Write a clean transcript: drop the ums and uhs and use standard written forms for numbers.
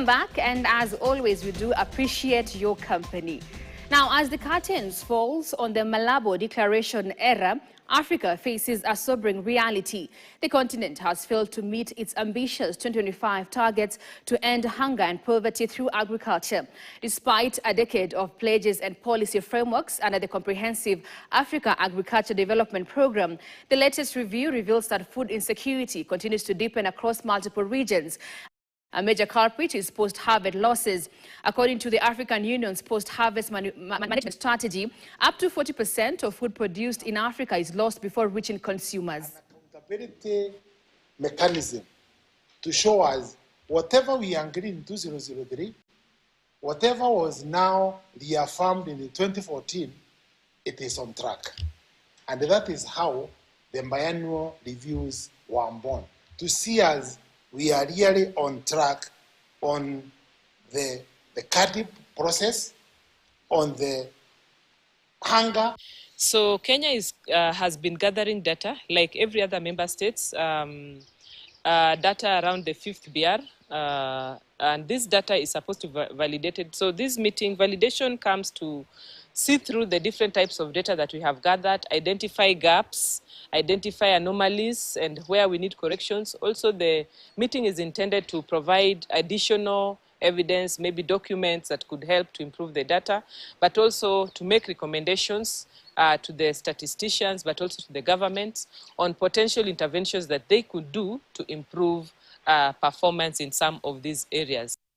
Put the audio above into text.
back, and as always, we do appreciate your company. Now, as the curtains falls on the Malabo Declaration era, Africa faces a sobering reality. The continent has failed to meet its ambitious 2025 targets to end hunger and poverty through agriculture. Despite a decade of pledges and policy frameworks under the Comprehensive Africa Agriculture Development Program, the latest review reveals that food insecurity continues to deepen across multiple regions. A major culprit is post-harvest losses. According to the African Union's post-harvest management strategy, up to 40% of food produced in Africa is lost before reaching consumers. An accountability mechanism to show us whatever we agreed in 2003, whatever was now reaffirmed in 2014, it is on track. And that is how the biannual reviews were born, to see us we are really on track on the cutting process, on the hunger. So Kenya has been gathering data, like every other member states, data around the 5th BR, and this data is supposed to be validated. So this meeting, validation comes to see through the different types of data that we have gathered, identify gaps, identify anomalies, and where we need corrections. Also, the meeting is intended to provide additional evidence, maybe documents that could help to improve the data, but also to make recommendations to the statisticians, but also to the governments on potential interventions that they could do to improve performance in some of these areas.